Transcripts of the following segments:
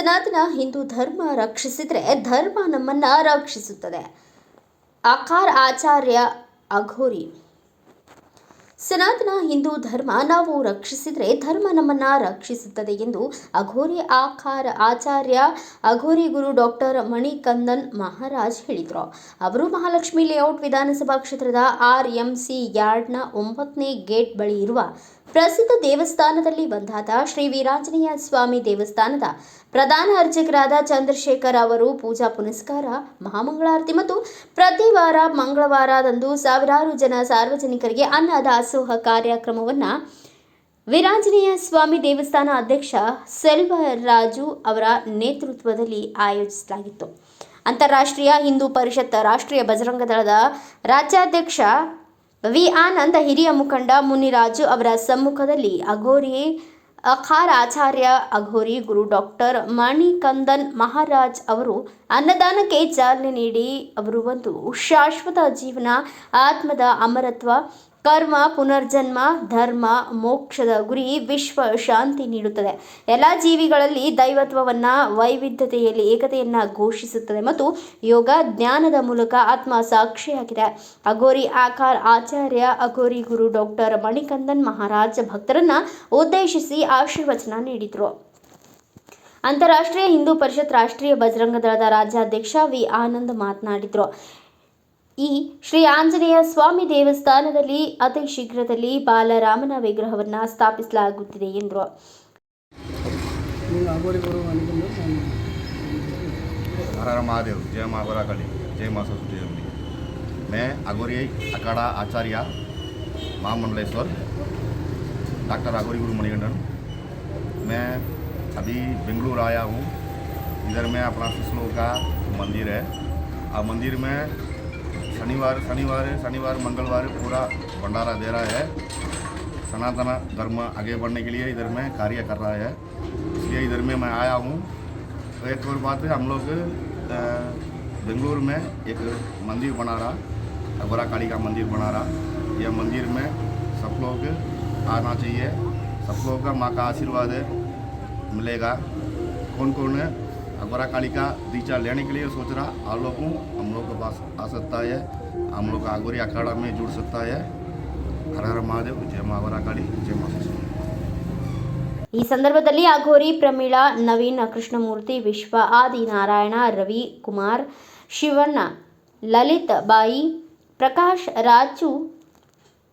ಸನಾತನ ಹಿಂದೂ ಧರ್ಮ ರಕ್ಷಿಸಿದರೆ ಧರ್ಮ ನಮ್ಮನ್ನ ರಕ್ಷಿಸುತ್ತದೆ. ಆಕಾರ್ ಆಚಾರ್ಯ ಅಘೋರಿ. ಸನಾತನ ಹಿಂದೂ ಧರ್ಮ ನಾವು ರಕ್ಷಿಸಿದರೆ ಧರ್ಮ ನಮ್ಮನ್ನ ರಕ್ಷಿಸುತ್ತದೆ ಎಂದು ಅಘೋರಿ ಆಕಾರ್ ಆಚಾರ್ಯ ಅಘೋರಿ ಗುರು ಡಾಕ್ಟರ್ ಮಣಿಕಂದನ್ ಮಹಾರಾಜ್ ಹೇಳಿದರು. ಅವರು ಮಹಾಲಕ್ಷ್ಮಿ ಲೇಔಟ್ ವಿಧಾನಸಭಾ ಕ್ಷೇತ್ರದ RMC ಯಾರ್ಡ್ನ 9ನೇ ಗೇಟ್ ಬಳಿ ಇರುವ ಪ್ರಸಿದ್ಧ ದೇವಸ್ಥಾನದಲ್ಲಿ ಒಂದಾದ ಶ್ರೀ ವೀರಾಂಜನೇಯ ಸ್ವಾಮಿ ದೇವಸ್ಥಾನದ ಪ್ರಧಾನ ಅರ್ಚಕರಾದ ಚಂದ್ರಶೇಖರ್ ಅವರು ಪೂಜಾ ಪುನಸ್ಕಾರ, ಮಹಾಮಂಗಳಾರತಿ ಮತ್ತು ಪ್ರತಿ ವಾರ ಮಂಗಳವಾರದಂದು ಸಾವಿರಾರು ಜನ ಸಾರ್ವಜನಿಕರಿಗೆ ಅನ್ನ ದಾಸೋಹ ಕಾರ್ಯಕ್ರಮವನ್ನು ವೀರಾಂಜನೇಯ ಸ್ವಾಮಿ ದೇವಸ್ಥಾನ ಅಧ್ಯಕ್ಷ ಸೆಲ್ವರಾಜು ಅವರ ನೇತೃತ್ವದಲ್ಲಿ ಆಯೋಜಿಸಲಾಗಿತ್ತು. ಅಂತಾರಾಷ್ಟ್ರೀಯ ಹಿಂದೂ ಪರಿಷತ್, ರಾಷ್ಟ್ರೀಯ ಬಜರಂಗ ದಳದ ರಾಜ್ಯಾಧ್ಯಕ್ಷ ವಿ ಆನಂದ್, ಹಿರಿಯ ಮುಖಂಡ ಮುನಿರಾಜು ಅವರ ಸಮ್ಮುಖದಲ್ಲಿ ಅಘೋರಿ ಆಕಾರ್ ಆಚಾರ್ಯ ಅಘೋರಿ ಗುರು ಡಾಕ್ಟರ್ ಮಣಿಕಂದನ್ ಮಹಾರಾಜ್ ಅವರು ಅನ್ನದಾನಕ್ಕೆ ಚಾಲನೆ ನೀಡಿ ಅವರು ಒಂದು ಶಾಶ್ವತ ಜೀವನ, ಆತ್ಮದ ಅಮರತ್ವ, ಕರ್ಮ, ಪುನರ್ಜನ್ಮ, ಧರ್ಮ, ಮೋಕ್ಷದ ಗುರಿ, ವಿಶ್ವ ಶಾಂತಿ ನೀಡುತ್ತದೆ. ಎಲ್ಲ ಜೀವಿಗಳಲ್ಲಿ ದೈವತ್ವವನ್ನು, ವೈವಿಧ್ಯತೆಯಲ್ಲಿ ಏಕತೆಯನ್ನು ಘೋಷಿಸುತ್ತದೆ ಮತ್ತು ಯೋಗ ಜ್ಞಾನದ ಮೂಲಕ ಆತ್ಮ ಸಾಕ್ಷಿಯಾಗಿದೆ. ಅಘೋರಿ ಆಕಾರ್ ಆಚಾರ್ಯ ಅಘೋರಿ ಗುರು ಡಾಕ್ಟರ್ ಮಣಿಕಂದನ್ ಮಹಾರಾಜ್ ಭಕ್ತರನ್ನ ಉದ್ದೇಶಿಸಿ ಆಶೀರ್ವಚನ ನೀಡಿದರು. ಅಂತಾರಾಷ್ಟ್ರೀಯ ಹಿಂದೂ ಪರಿಷತ್, ರಾಷ್ಟ್ರೀಯ ಬಜರಂಗ ದಳದ ರಾಜ್ಯಾಧ್ಯಕ್ಷ ವಿ ಆನಂದ್ ಮಾತನಾಡಿದರು. ಈ ಶ್ರೀ ಆಂಜನೇಯ ಸ್ವಾಮಿ ದೇವಸ್ಥಾನದಲ್ಲಿ ಅತಿ ಶೀಘ್ರದಲ್ಲಿ ಬಾಲರಾಮನ ವಿಗ್ರಹವನ್ನು ಸ್ಥಾಪಿಸಲಾಗುತ್ತಿದೆ ಎಂದರು. हर हर महादेव, जय माँ बरा काली, जय माँ सरस्वती देवी। मैं अघोरी अखाड़ा आचार्य महामंडलेश्वर डॉक्टर अघोरी गुरु मणिकंदन। मैं अभी बेंगलुरु आया हूँ। इधर में अपना शिशलोक का मंदिर है। और मंदिर में शनिवार मंगलवार पूरा भंडारा दे रहा है। सनातन धर्म आगे बढ़ने के लिए इधर में कार्य कर रहा है, इसलिए इधर में मैं आया हूँ। तो एक और बात है, हम लोग बेंगलुरु में एक मंदिर बना रहा, अघोरा काली का मंदिर बना रहा। यह मंदिर में सब लोग आना चाहिए, सब लोग का माँ का आशीर्वाद मिलेगा। कौन कौन है अघोरा काली का दीक्षा लेने के लिए सोच रहा, आप लोग हम लोग के पास आ सकता है, हम लोग का अघोरी अखाड़ा में जुड़ सकता है। हर हर महादेव, जय माँ अघोरा काली, जय माँ सरस्वती। ಈ ಸಂದರ್ಭದಲ್ಲಿ ಅಘೋರಿ ಪ್ರಮೀಳಾ, ನವೀನ್, ಕೃಷ್ಣಮೂರ್ತಿ, ವಿಶ್ವ, ಆದಿ ನಾರಾಯಣ, ರವಿ ಕುಮಾರ್, ಶಿವಣ್ಣ, ಲಲಿತ್ ಬಾಯಿ, ಪ್ರಕಾಶ್, ರಾಜು,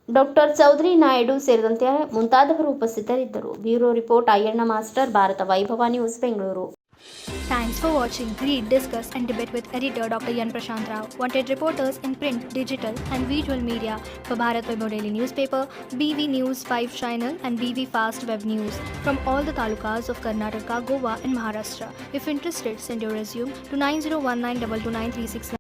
ಡಾಕ್ಟರ್ ಚೌಧರಿ ನಾಯ್ಡು ಸೇರಿದಂತೆ ಮುಂತಾದವರು ಉಪಸ್ಥಿತರಿದ್ದರು. Bureau report, Ayyanna master, Bharata Vaibhava news, Bengaluru. Thanks for watching Read, Discuss and Debate with editor Dr. Yan Prashant Rao. Wanted reporters in print, digital and visual media for Bharat Vaibhav Daily Newspaper, BV News 5 Channel and BV Fast Web News from all the talukas of Karnataka, Goa and Maharashtra. If interested, send your resume to 9019229369.